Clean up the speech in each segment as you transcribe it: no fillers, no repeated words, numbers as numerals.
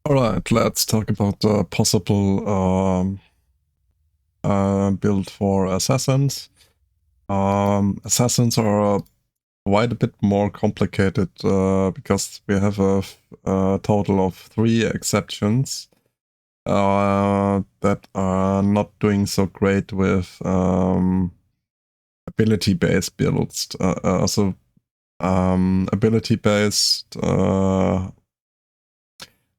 Alright, let's talk about the possible build for assassins. Assassins are quite a bit more complicated because we have a total of 3 exceptions that are not doing so great with ability-based builds. Ability-based,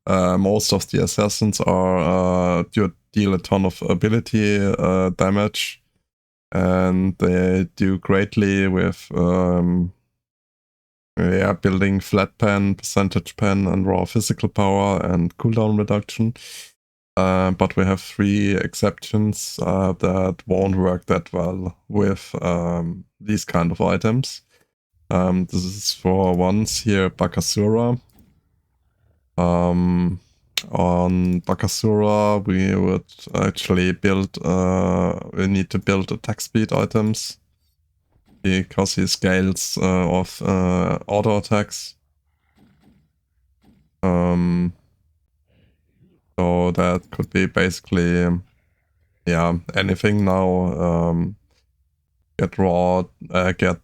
most of the assassins are deal a ton of ability damage, and they do greatly with building flat pen, percentage pen, and raw physical power and cooldown reduction. But we have 3 exceptions that won't work that well with these kind of items. This is for once here Bakasura. On Bakasura, we would actually we need to build attack speed items because he scales off auto attacks. So that could be basically, anything now. Get raw, get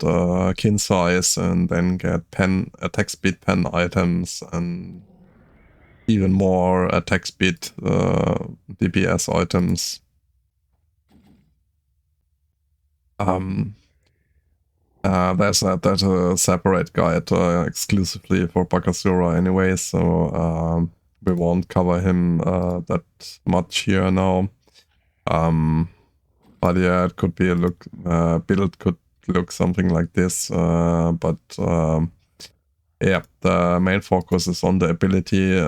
kin size, and then get attack speed pen items, and even more attack speed DPS items. There's a separate guide exclusively for Bakasura anyway, so we won't cover him that much here now. But yeah, it could be a build could look something like this, but yeah, the main focus is on the ability.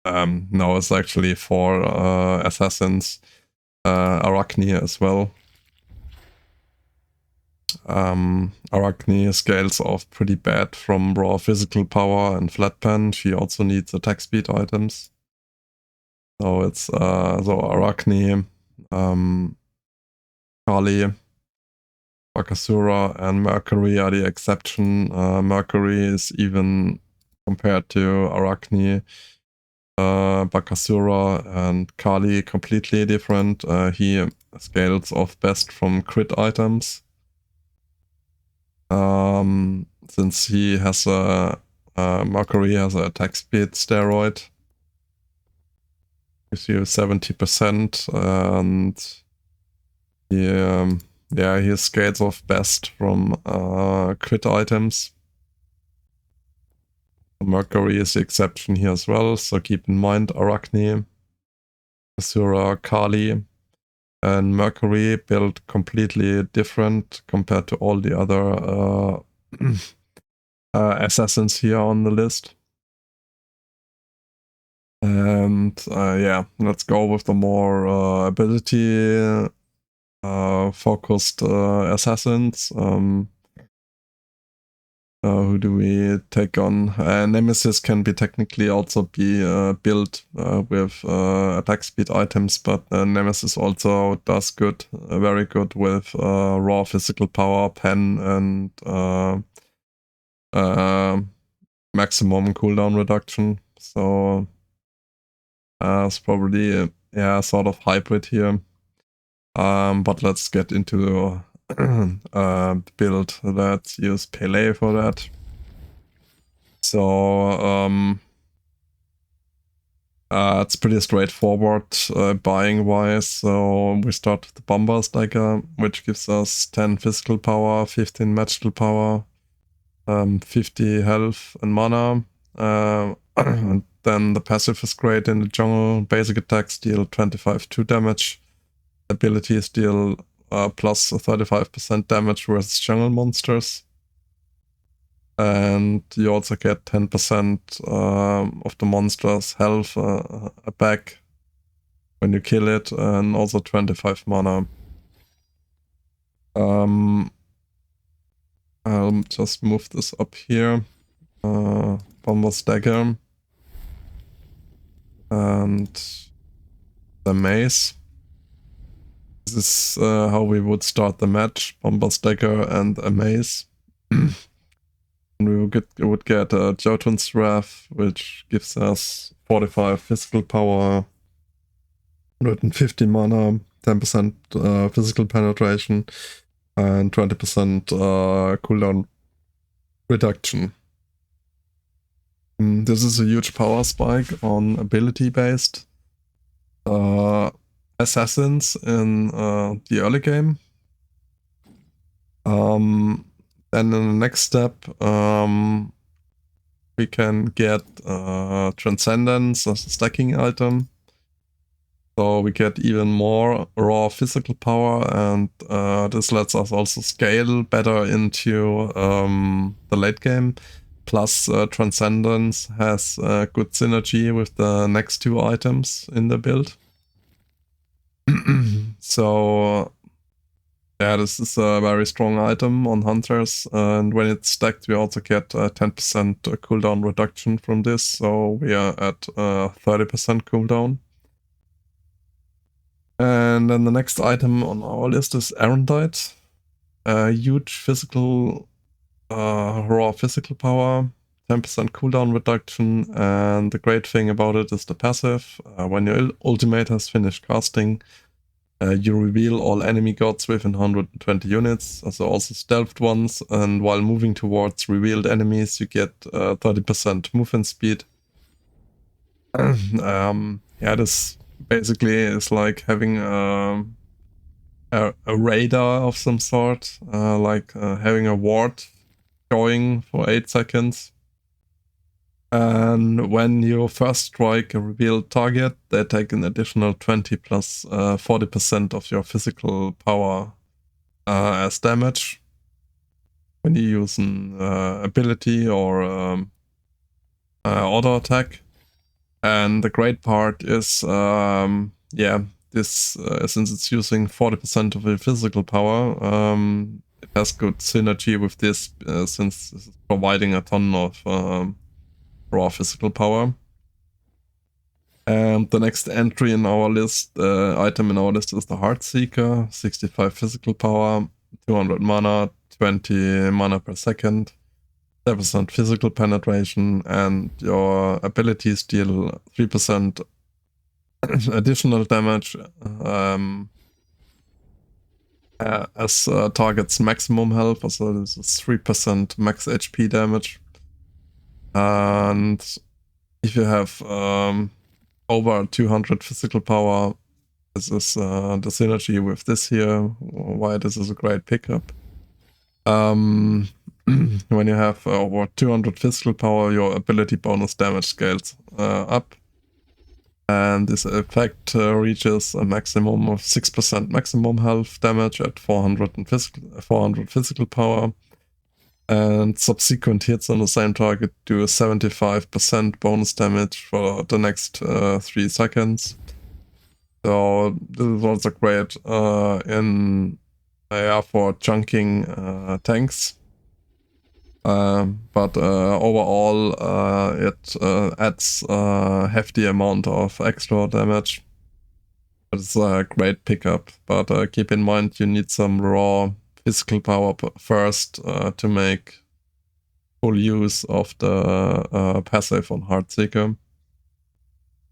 Now it's actually 4 assassins, Arachne as well. Arachne scales off pretty bad from raw physical power and flat pen. She also needs attack speed items. So it's so Arachne, Kali, Bakasura, and Mercury are the exception. Mercury is even compared to Arachne, Bakasura, and Kali completely different. He scales off best from crit items. Since he has Mercury has an attack speed steroid, gives you 70%, and he scales off best from crit items. Mercury is the exception here as well, so keep in mind Arachne, Bakasura, Kali, and Mercury build completely different compared to all the other assassins here on the list. And let's go with the more ability focused assassins. Who do we take on? Nemesis can be technically also be built with attack speed items, but Nemesis also does very good with raw physical power, pen, and maximum cooldown reduction. So it's probably sort of hybrid here. But let's get into build. Let's use Pele for that. So it's pretty straightforward buying wise. So we start with the Bomber Stagger, which gives us 10 physical power, 15 magical power, 50 health and mana. And then the passive is great in the jungle. Basic attacks deal 25 2 damage. Abilities deal plus 35% damage versus jungle monsters. And you also get 10% of the monster's health back when you kill it, and also 25 mana. I'll just move this up here. Bomber Stagger. And the mace. This is how we would start the match. Bomber Stagger and a mace. And we would get Jotun's Wrath, which gives us 45 physical power, 150 mana, 10% physical penetration, and 20% cooldown reduction. This is a huge power spike on ability-based assassins in the early game. Then in the next step, we can get Transcendence as a stacking item. So we get even more raw physical power, and this lets us also scale better into the late game. Plus, Transcendence has good synergy with the next two items in the build. So, yeah, this is a very strong item on Hunters, and when it's stacked, we also get 10% cooldown reduction from this, so we are at 30% cooldown. And then the next item on our list is Erendite. Huge physical, raw physical power, 10% cooldown reduction, and the great thing about it is the passive. When your ultimate has finished casting, you reveal all enemy gods within 120 units, so also stealthed ones, and while moving towards revealed enemies, you get 30% movement speed. Yeah, this basically is like having a radar of some sort, like having a ward going for 8 seconds. And when you first strike a revealed target, they take an additional 20 plus 40% of your physical power as damage when you use an ability or auto attack. And the great part is, yeah, this since it's using 40% of your physical power, it has good synergy with this since this is providing a ton of raw physical power. And the next entry in our list, item in our list, is the Heartseeker. 65 physical power, 200 mana, 20 mana per second, 7% physical penetration, and your abilities deal 3% additional damage as target's maximum health. So this is 3% max HP damage. And if you have over 200 physical power, this is the synergy with this here, why this is a great pickup. When you have over 200 physical power, your ability bonus damage scales up. And this effect reaches a maximum of 6% maximum health damage at 400 physical power. And subsequent hits on the same target do a 75% bonus damage for the next 3 seconds. So this is also great for chunking tanks. But overall, it adds a hefty amount of extra damage. It's a great pickup, but keep in mind you need some raw physical power first to make full use of the passive on Heartseeker.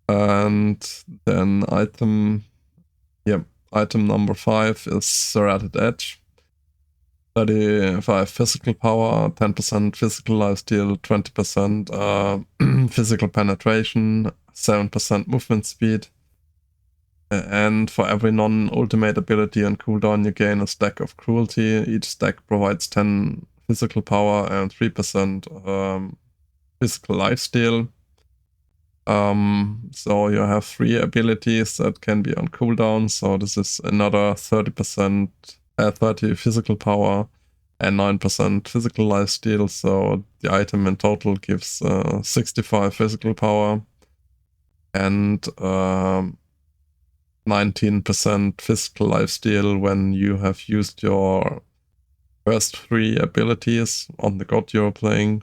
And then item number 5 is Serrated Edge. 35 physical power, 10% physical lifesteal, 20% physical penetration, 7% movement speed. And for every non-ultimate ability and cooldown, you gain a stack of cruelty. Each stack provides 10 physical power and 3% physical lifesteal. So you have 3 abilities that can be on cooldown. So this is another 30 physical power and 9% physical lifesteal. So the item in total gives 65 physical power and 19% physical lifesteal when you have used your first 3 abilities on the god you're playing.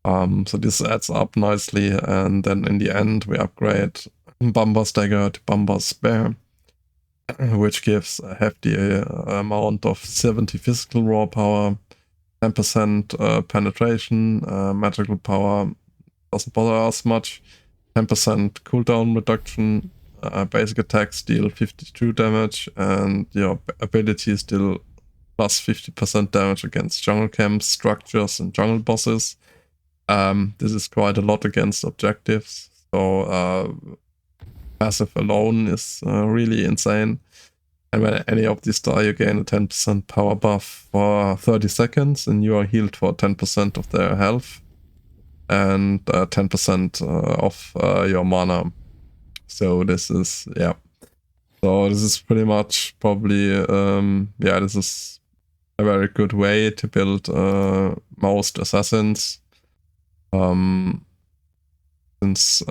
So this adds up nicely, and then in the end we upgrade Bumba's Dagger to Bumba's Spear, which gives a hefty amount of 70 physical raw power 10% penetration, magical power doesn't bother us much. 10% cooldown reduction, basic attacks deal 52 damage, and your abilities deal plus 50% damage against jungle camps, structures, and jungle bosses. This is quite a lot against objectives, so passive alone is really insane. And when any of these die, you gain a 10% power buff for 30 seconds, and you are healed for 10% of their health and 10% of your mana. So this is, yeah. So this is pretty much probably, this is a very good way to build most assassins. Since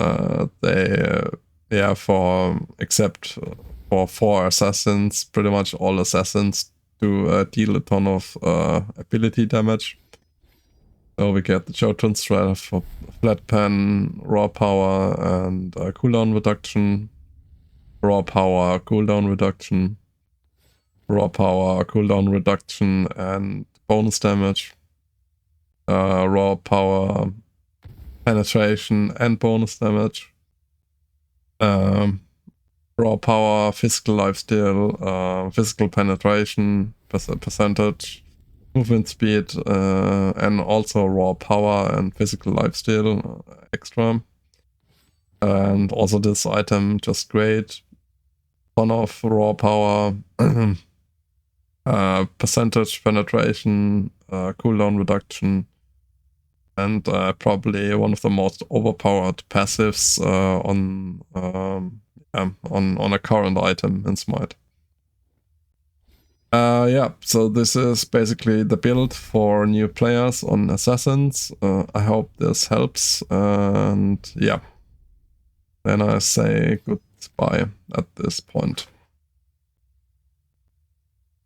except for 4 assassins, pretty much all assassins do deal a ton of ability damage. So we get the Jotun Strata for flat pen, raw power, and cooldown reduction. Raw power, cooldown reduction. Raw power, cooldown reduction, and bonus damage. Raw power, penetration, and bonus damage. Raw power, physical lifesteal, physical penetration, percentage, movement speed, and also raw power and physical lifesteal extra. And also this item, just great. Ton of raw power, percentage penetration, cooldown reduction, and probably one of the most overpowered passives on a current item in Smite. So this is basically the build for new players on Assassins. I hope this helps, and yeah, then I say goodbye at this point.